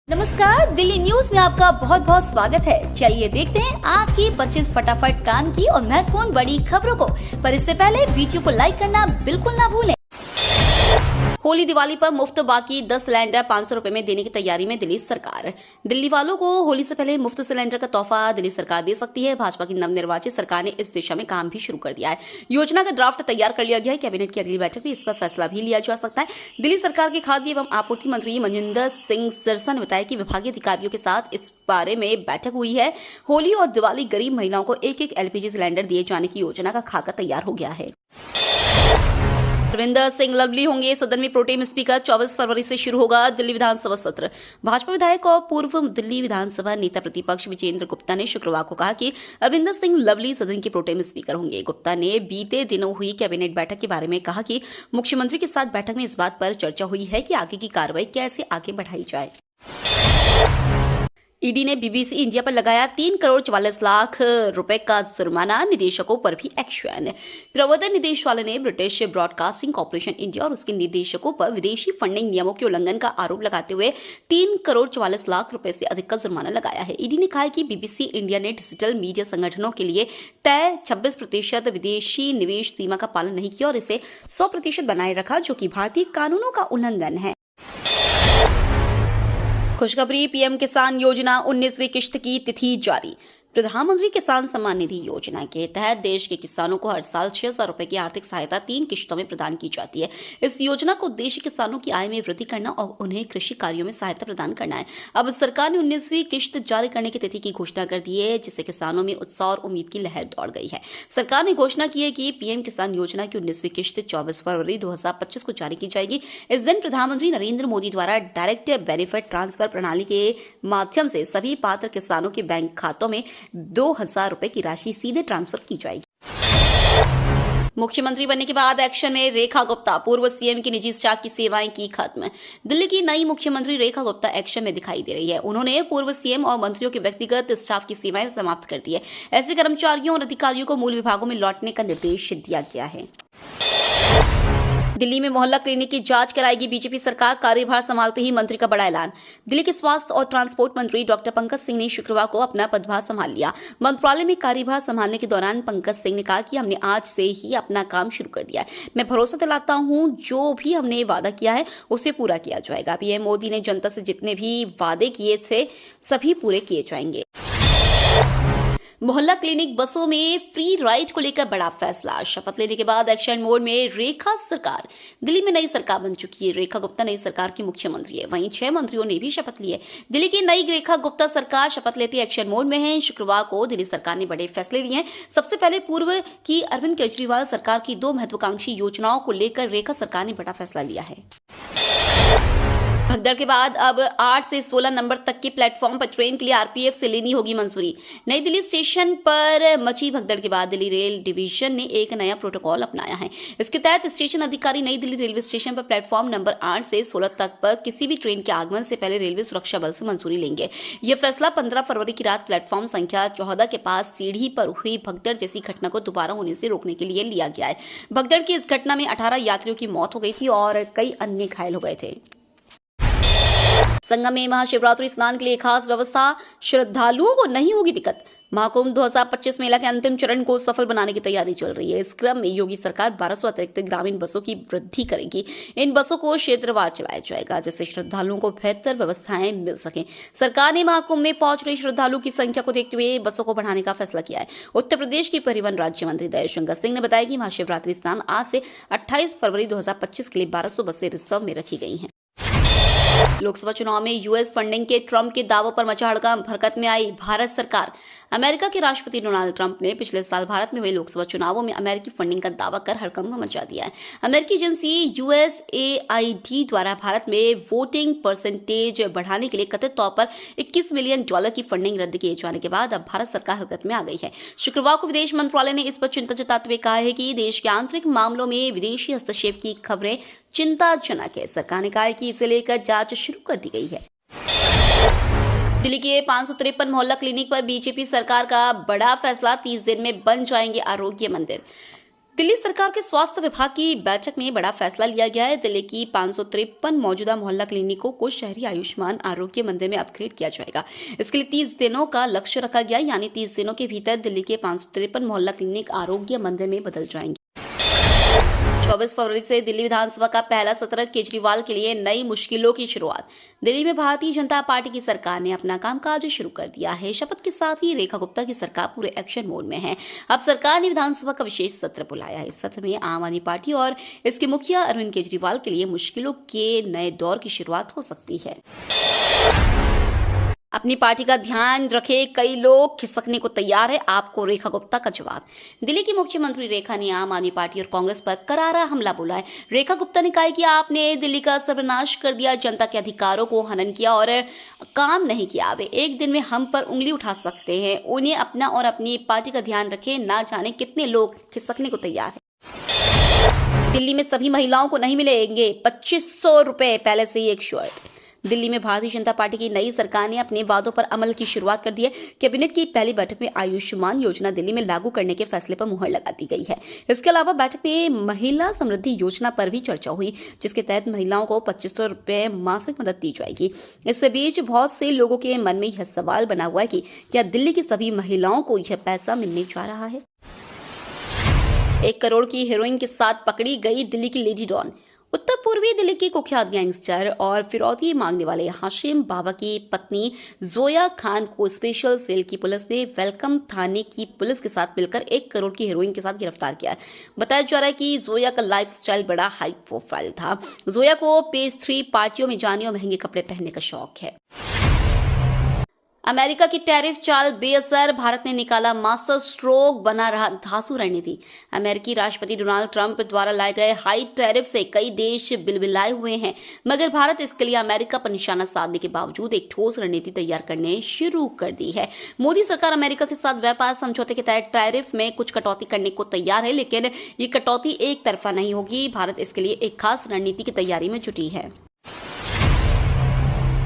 नमस्कार, दिल्ली न्यूज में आपका बहुत बहुत स्वागत है। चलिए देखते हैं आज की 25 फटाफट काम की और महत्वपूर्ण बड़ी खबरों को। पर इससे पहले वीडियो को लाइक करना बिल्कुल ना भूलें। होली दिवाली पर मुफ्त बाकी 10 सिलेंडर 500 रुपए में देने की तैयारी में दिल्ली सरकार। दिल्ली वालों को होली से पहले मुफ्त सिलेंडर का तोहफा दिल्ली सरकार दे सकती है। भाजपा की नवनिर्वाचित सरकार ने इस दिशा में काम भी शुरू कर दिया है। योजना का ड्राफ्ट तैयार कर लिया गया है। कैबिनेट की अगली बैठक में इस पर फैसला भी लिया जा सकता है। दिल्ली सरकार के खाद्य एवं आपूर्ति मंत्री मनजिंदर सिंह सिरसा ने बताया कि विभागीय अधिकारियों के साथ इस बारे में बैठक हुई है। होली और दिवाली गरीब महिलाओं को एक एक एलपीजी सिलेंडर दिए जाने की योजना का खाका तैयार हो गया है। रविंदर सिंह लवली होंगे सदन में प्रोटेम स्पीकर। 24 फरवरी से शुरू होगा दिल्ली विधानसभा सत्र। भाजपा विधायक और पूर्व दिल्ली विधानसभा नेता प्रतिपक्ष विजेंद्र गुप्ता ने शुक्रवार को कहा कि रविंदर सिंह लवली सदन के प्रोटेम स्पीकर होंगे। गुप्ता ने बीते दिनों हुई कैबिनेट बैठक के बारे में कहा कि मुख्यमंत्री के साथ बैठक में इस बात पर चर्चा हुई है कि आगे की कार्रवाई कैसे आगे बढ़ाई जाए। ईडी ने बीबीसी इंडिया पर लगाया 3 करोड़ 44 लाख रुपए का जुर्माना। निदेशकों पर भी एक्शन। प्रवर्तन निदेशालय ने ब्रिटिश ब्रॉडकास्टिंग कॉर्पोरेशन इंडिया और उसके निदेशकों पर विदेशी फंडिंग नियमों के उल्लंघन का आरोप लगाते हुए 3 करोड़ 44 लाख रुपए से अधिक का जुर्माना लगाया है। ईडी ने कहा है कि बीबीसी इंडिया ने डिजिटल मीडिया संगठनों के लिए तय 26% विदेशी निवेश सीमा का पालन नहीं किया और इसे 100% बनाए रखा, जो कि भारतीय कानूनों का उल्लंघन है। खुशखबरी, पीएम किसान योजना 19वीं किश्त की तिथि जारी। प्रधानमंत्री किसान सम्मान निधि योजना के तहत देश के किसानों को हर साल 6,000 रुपए की आर्थिक सहायता 3 किश्तों में प्रदान की जाती है। इस योजना का उद्देश्य किसानों की आय में वृद्धि करना और उन्हें कृषि कार्यों में सहायता प्रदान करना है। अब सरकार ने 19वीं किश्त जारी करने की तिथि की घोषणा कर दी है, जिससे किसानों में उत्साह और उम्मीद की लहर दौड़ गई है। सरकार ने घोषणा की है कि पीएम किसान योजना की 19वीं किश्त 24 फरवरी 2025 को जारी की जाएगी। इस दिन प्रधानमंत्री नरेंद्र मोदी द्वारा डायरेक्ट बेनिफिट ट्रांसफर प्रणाली के माध्यम से सभी पात्र किसानों के बैंक खातों में 2,000 रुपए की राशि सीधे ट्रांसफर की जाएगी। मुख्यमंत्री बनने के बाद एक्शन में रेखा गुप्ता। पूर्व सीएम की निजी स्टाफ की सेवाएं की खत्म। दिल्ली की नई मुख्यमंत्री रेखा गुप्ता एक्शन में दिखाई दे रही है। उन्होंने पूर्व सीएम और मंत्रियों के व्यक्तिगत स्टाफ की सेवाएं समाप्त कर दी है। ऐसे कर्मचारियों और अधिकारियों को मूल विभागों में लौटने का निर्देश दिया गया है। दिल्ली में मोहल्ला क्लिनिक की जांच कराएगी बीजेपी सरकार। कार्यभार संभालते ही मंत्री का बड़ा ऐलान। दिल्ली के स्वास्थ्य और ट्रांसपोर्ट मंत्री डॉक्टर पंकज सिंह ने शुक्रवार को अपना पदभार संभाल लिया। मंत्रालय में कार्यभार संभालने के दौरान पंकज सिंह ने कहा कि हमने आज से ही अपना काम शुरू कर दिया है। मैं भरोसा दिलाता हूं, जो भी हमने वादा किया है उसे पूरा किया जाएगा। पीएम मोदी ने जनता से जितने भी वादे किए थे सभी पूरे किए जाएंगे। मोहल्ला क्लिनिक बसों में फ्री राइड को लेकर बड़ा फैसला। शपथ लेने के बाद एक्शन मोड में रेखा सरकार। दिल्ली में नई सरकार बन चुकी है। रेखा गुप्ता नई सरकार की मुख्यमंत्री है। वहीं 6 मंत्रियों ने भी शपथ ली है। दिल्ली की नई रेखा गुप्ता सरकार शपथ लेते एक्शन मोड में है। शुक्रवार को दिल्ली सरकार ने बड़े फैसले लिए हैं। सबसे पहले पूर्व की अरविंद केजरीवाल सरकार की 2 महत्वाकांक्षी योजनाओं को लेकर रेखा सरकार ने बड़ा फैसला लिया है। भगदड़ के बाद अब 8 से 16 नंबर तक के प्लेटफॉर्म पर ट्रेन के लिए आरपीएफ से लेनी होगी मंजूरी। नई दिल्ली स्टेशन पर मची भगदड़ के बाद दिल्ली रेल डिवीजन ने एक नया प्रोटोकॉल अपनाया है। इसके तहत स्टेशन अधिकारी नई दिल्ली रेलवे स्टेशन पर प्लेटफॉर्म नंबर 8 से 16 तक पर किसी भी ट्रेन के आगमन से पहले रेलवे सुरक्षा बल से मंजूरी लेंगे। यह फैसला 15 फरवरी की रात प्लेटफॉर्म संख्या 14 के पास सीढ़ी पर हुई भगदड़ जैसी घटना को दोबारा होने से रोकने के लिए लिया गया है। भगदड़ की इस घटना में 18 यात्रियों की मौत हो गई थी और कई अन्य घायल हो गए थे। संगम में महाशिवरात्रि स्नान के लिए खास व्यवस्था। श्रद्धालुओं को नहीं होगी दिक्कत। महाकुंभ 2025 मेला के अंतिम चरण को सफल बनाने की तैयारी चल रही है। इस क्रम में योगी सरकार 1200 अतिरिक्त ग्रामीण बसों की वृद्धि करेगी। इन बसों को क्षेत्रवार चलाया जाएगा, जिससे श्रद्धालुओं को बेहतर व्यवस्थाएं मिल सकें। सरकार ने महाकुंभ में पहुंच रहे श्रद्धालुओं की संख्या को देखते हुए बसों को बढ़ाने का फैसला किया है। उत्तर प्रदेश की परिवहन राज्य मंत्री दयाशंकर सिंह ने बताया कि महाशिवरात्रि स्नान आज से 28 फरवरी 2025 के लिए 1200 बसें रिजर्व में रखी गई हैं। लोकसभा चुनाव में यूएस फंडिंग के ट्रंप के दावों पर मचा हड़कंप। हरकत में आई भारत सरकार। अमेरिका के राष्ट्रपति डोनाल्ड ट्रंप ने पिछले साल भारत में हुए लोकसभा चुनावों में अमेरिकी फंडिंग का दावा कर हड़कंप मचा दिया है। अमेरिकी एजेंसी यूएसएआईडी द्वारा भारत में वोटिंग परसेंटेज बढ़ाने के लिए कथित तौर पर $21 मिलियन की फंडिंग रद्द किए जाने के बाद अब भारत सरकार हरकत में आ गई है। शुक्रवार को विदेश मंत्रालय ने इस पर चिंता जताते हुए कहा है कि देश के आंतरिक मामलों में विदेशी हस्तक्षेप की खबरें चिंताजनक है। सरकार ने कहा है कि इसे लेकर जांच शुरू कर दी गई है। दिल्ली के 553 मोहल्ला क्लिनिक पर बीजेपी सरकार का बड़ा फैसला। 30 दिन में बन जाएंगे आरोग्य मंदिर। दिल्ली सरकार के स्वास्थ्य विभाग की बैठक में बड़ा फैसला लिया गया है। दिल्ली की 553 मौजूदा मोहल्ला क्लिनिकों को शहरी आयुष्मान आरोग्य मंदिर में अपग्रेड किया जाएगा। इसके लिए 30 दिनों का लक्ष्य रखा गया, यानी 30 दिनों के भीतर दिल्ली के 553 मोहल्ला क्लिनिक आरोग्य मंदिर में बदल जाएंगे। 24 फरवरी से दिल्ली विधानसभा का पहला सत्र, केजरीवाल के लिए नई मुश्किलों की शुरुआत। दिल्ली में भारतीय जनता पार्टी की सरकार ने अपना कामकाज शुरू कर दिया है। शपथ के साथ ही रेखा गुप्ता की सरकार पूरे एक्शन मोड में है। अब सरकार ने विधानसभा का विशेष सत्र बुलाया है। इस सत्र में आम आदमी पार्टी और इसके मुखिया अरविंद केजरीवाल के लिए मुश्किलों के नए दौर की शुरुआत हो सकती है। अपनी पार्टी का ध्यान रखे, कई लोग खिसकने को तैयार है, आपको रेखा गुप्ता का जवाब। दिल्ली की मुख्यमंत्री रेखा ने आम आदमी पार्टी और कांग्रेस पर करारा हमला बोला है। रेखा गुप्ता ने कहा है कि आपने दिल्ली का सर्वनाश कर दिया, जनता के अधिकारों को हनन किया और काम नहीं किया। वे एक दिन में हम पर उंगली उठा सकते हैं। उन्हें अपना और अपनी पार्टी का ध्यान रखें, ना जाने कितने लोग खिसकने को तैयार है। दिल्ली में सभी महिलाओं को नहीं मिलेंगे 2500 रुपए, पहले से ही एक शर्त। दिल्ली में भारतीय जनता पार्टी की नई सरकार ने अपने वादों पर अमल की शुरुआत कर दी है। कैबिनेट की पहली बैठक में आयुष्मान योजना दिल्ली में लागू करने के फैसले पर मुहर लगा दी गई है। इसके अलावा बैठक में महिला समृद्धि योजना पर भी चर्चा हुई, जिसके तहत महिलाओं को 2500 रुपए मासिक मदद दी जाएगी। इससे बीच बहुत से लोगों के मन में यह सवाल बना हुआ है कि क्या दिल्ली की सभी महिलाओं को यह पैसा मिलने जा रहा है। 1 करोड़ की हेरोइन के साथ पकड़ी गई दिल्ली की लेडी डॉन। उत्तर पूर्वी दिल्ली के कुख्यात गैंगस्टर और फिरौती मांगने वाले हाशिम बाबा की पत्नी जोया खान को स्पेशल सेल की पुलिस ने वेलकम थाने की पुलिस के साथ मिलकर 1 करोड़ की हेरोइन के साथ गिरफ्तार किया। बताया जा रहा है कि जोया का लाइफस्टाइल बड़ा हाई प्रोफाइल था। जोया को पेज 3 पार्टियों में जाने और महंगे कपड़े पहनने का शौक है। अमेरिका की टैरिफ चाल बेअसर, भारत ने निकाला मास्टर स्ट्रोक, बना रहा धांसू रणनीति। अमेरिकी राष्ट्रपति डोनाल्ड ट्रंप द्वारा लाए गए हाई टैरिफ से कई देश बिलबिलाए हुए हैं, मगर भारत इसके लिए अमेरिका पर निशाना साधने के बावजूद एक ठोस रणनीति तैयार करने शुरू कर दी है। मोदी सरकार अमेरिका के साथ व्यापार समझौते के तहत टैरिफ में कुछ कटौती करने को तैयार है, लेकिन ये कटौती एक तरफा नहीं होगी। भारत इसके लिए एक खास रणनीति की तैयारी में जुटी है।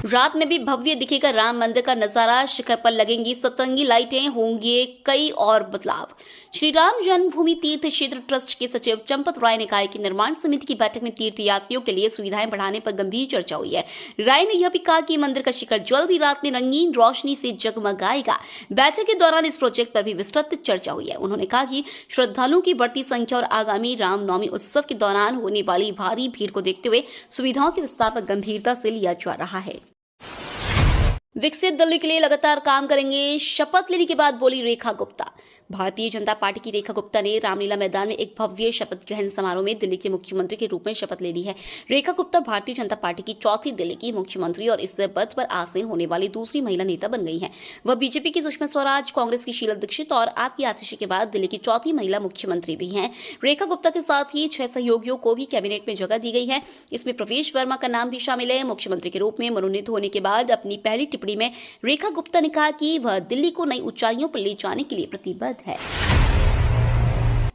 रात में भी भव्य दिखेगा राम मंदिर का नजारा, शिखर पर लगेंगी सतरंगी लाइटें, होंगे कई और बदलाव। श्री राम जन्मभूमि तीर्थ क्षेत्र ट्रस्ट के सचिव चंपत राय ने कहा है कि निर्माण समिति की बैठक में तीर्थ यात्रियों के लिए सुविधाएं बढ़ाने पर गंभीर चर्चा हुई है। राय ने यह भी कहा कि मंदिर का शिखर जल्द ही रात में रंगीन रोशनी से जगमगाएगा। बैठक के दौरान इस प्रोजेक्ट पर भी विस्तृत चर्चा हुई है। उन्होंने कहा कि श्रद्धालुओं की बढ़ती संख्या और आगामी रामनवमी उत्सव के दौरान होने वाली भारी भीड़ को देखते हुए सुविधाओं के विस्तार पर गंभीरता से लिया जा रहा है। विकसित दिल्ली के लिए लगातार काम करेंगे, शपथ लेने के बाद बोली रेखा गुप्ता। भारतीय जनता पार्टी की रेखा गुप्ता ने रामलीला मैदान में एक भव्य शपथ ग्रहण समारोह में दिल्ली के मुख्यमंत्री के रूप में शपथ ले ली है। रेखा गुप्ता भारतीय जनता पार्टी की चौथी दिल्ली की मुख्यमंत्री और इस पद पर आसीन होने वाली दूसरी महिला नेता बन गई हैं। वह बीजेपी की सुषमा स्वराज, कांग्रेस की शीला दीक्षित और आपकी आतिशी के बाद दिल्ली की चौथी महिला मुख्यमंत्री भी हैं। रेखा गुप्ता के साथ ही 6 सहयोगियों को भी कैबिनेट में जगह दी गई है। इसमें प्रवेश वर्मा का नाम भी शामिल है। मुख्यमंत्री के रूप में मनोनीत होने के बाद अपनी पहली टिप्पणी में रेखा गुप्ता ने कहा कि वह दिल्ली को नई ऊंचाइयों पर ले जाने के लिए प्रतिबद्ध है।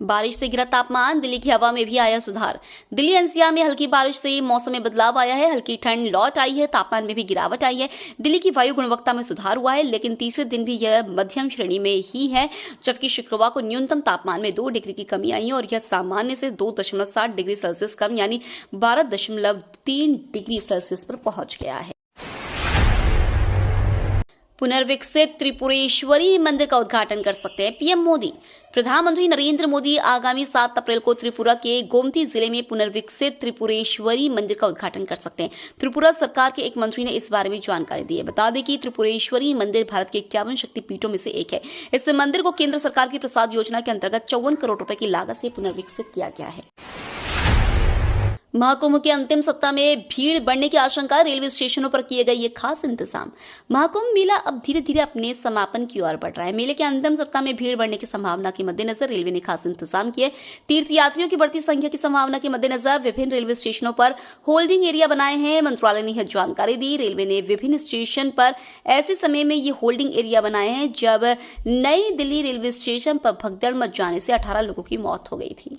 बारिश से गिरा तापमान, दिल्ली की हवा में भी आया सुधार। दिल्ली एनसीआर में हल्की बारिश से मौसम में बदलाव आया है। हल्की ठंड लौट आई है, तापमान में भी गिरावट आई है। दिल्ली की वायु गुणवत्ता में सुधार हुआ है, लेकिन तीसरे दिन भी यह मध्यम श्रेणी में ही है, जबकि शुक्रवार को न्यूनतम तापमान में 2 डिग्री की कमी आई है और यह सामान्य से 2.7 डिग्री सेल्सियस कम यानी 12.3 डिग्री सेल्सियस पर पहुंच गया है। पुनर्विकसित त्रिपुरेश्वरी मंदिर का उद्घाटन कर सकते हैं पीएम मोदी। प्रधानमंत्री नरेंद्र मोदी आगामी 7 अप्रैल को त्रिपुरा के गोमती जिले में पुनर्विकसित त्रिपुरेश्वरी मंदिर का उद्घाटन कर सकते हैं। त्रिपुरा सरकार के एक मंत्री ने इस बारे में जानकारी दी है। बता दें कि त्रिपुरेश्वरी मंदिर भारत के 51 शक्तिपीठों में से एक है। इस मंदिर को केंद्र सरकार की प्रसाद योजना के अंतर्गत 54 करोड़ रुपए की लागत से पुनर्विकसित किया गया है। महाकुंभ के अंतिम सप्ताह में भीड़ बढ़ने की आशंका, रेलवे स्टेशनों पर किए गए ये खास इंतजाम। महाकुंभ मेला अब धीरे धीरे अपने समापन की ओर बढ़ रहा है। मेले के अंतिम सप्ताह में भीड़ बढ़ने की संभावना के मद्देनजर रेलवे ने खास इंतजाम किए। तीर्थ यात्रियों की बढ़ती संख्या की संभावना के मद्देनजर विभिन्न रेलवे स्टेशनों पर होल्डिंग एरिया बनाए हैं। मंत्रालय ने यह जानकारी दी। रेलवे ने विभिन्न स्टेशन पर ऐसे समय में ये होल्डिंग एरिया बनाए हैं जब नई दिल्ली रेलवे स्टेशन पर भगदड़ मच जाने से 18 लोगों की मौत हो गई थी।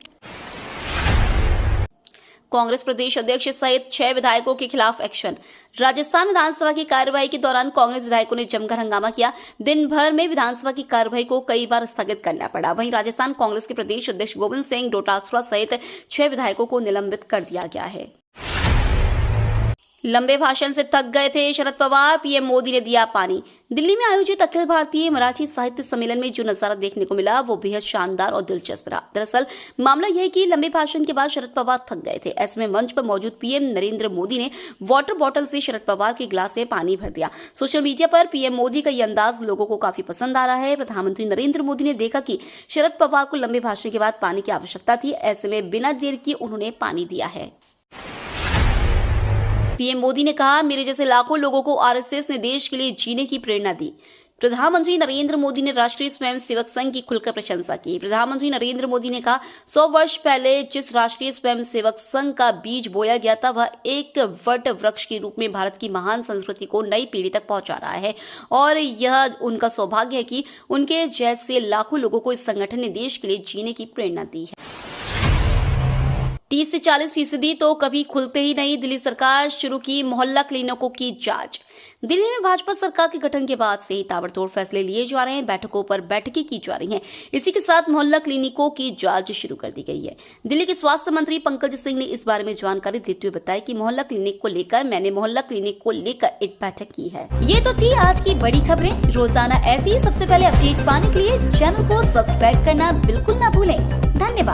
कांग्रेस प्रदेश अध्यक्ष सहित 6 विधायकों के खिलाफ एक्शन। राजस्थान विधानसभा की कार्यवाही के दौरान कांग्रेस विधायकों ने जमकर हंगामा किया। दिन भर में विधानसभा की कार्यवाही को कई बार स्थगित करना पड़ा। वहीं राजस्थान कांग्रेस के प्रदेश अध्यक्ष गोविंद सिंह डोटासरा सहित 6 विधायकों को निलंबित कर दिया गया है। लंबे भाषण से थक गए थे शरद पवार, पीएम मोदी ने दिया पानी। दिल्ली में आयोजित अखिल भारतीय मराठी साहित्य सम्मेलन में जो नजारा देखने को मिला वो बेहद शानदार और दिलचस्प रहा। दरअसल मामला यह है कि लंबे भाषण के बाद शरद पवार थक गए थे। ऐसे में मंच पर मौजूद पीएम नरेंद्र मोदी ने वाटर बॉटल से शरद पवार के गिलास में पानी भर दिया। सोशल मीडिया पर पीएम मोदी का यह अंदाज लोगों को काफी पसंद आ रहा है। प्रधानमंत्री नरेंद्र मोदी ने देखा कि शरद पवार को लंबे भाषण के बाद पानी की आवश्यकता थी। ऐसे में बिना देर किए उन्होंने पानी दिया है। पीएम मोदी ने कहा, मेरे जैसे लाखों लोगों को आरएसएस ने देश के लिए जीने की प्रेरणा दी। प्रधानमंत्री नरेंद्र मोदी ने राष्ट्रीय स्वयंसेवक संघ की खुलकर प्रशंसा की। प्रधानमंत्री नरेंद्र मोदी ने कहा, 100 वर्ष पहले जिस राष्ट्रीय स्वयंसेवक संघ का बीज बोया गया था वह एक वट वृक्ष के रूप में भारत की महान संस्कृति को नई पीढ़ी तक पहुंचा रहा है और यह उनका सौभाग्य है कि उनके जैसे लाखों लोगों को इस संगठन ने देश के लिए जीने की प्रेरणा दी है। 30 से 40% तो कभी खुलते ही नहीं। दिल्ली सरकार शुरू की मोहल्ला क्लिनिकों की जांच। दिल्ली में भाजपा सरकार के गठन के बाद से ही ताबड़तोड़ फैसले लिए जा रहे हैं, बैठकों पर बैठकें की जा रही हैं। इसी के साथ मोहल्ला क्लिनिकों की जांच शुरू कर दी गई है। दिल्ली के स्वास्थ्य मंत्री पंकज सिंह ने इस बारे में जानकारी देते हुए बताया कि मोहल्ला क्लिनिक को लेकर एक बैठक की है। ये तो थी आज की बड़ी खबरें। रोजाना ऐसी ही सबसे पहले अपडेट पाने के लिए चैनल को सब्सक्राइब करना बिल्कुल न भूलें। धन्यवाद।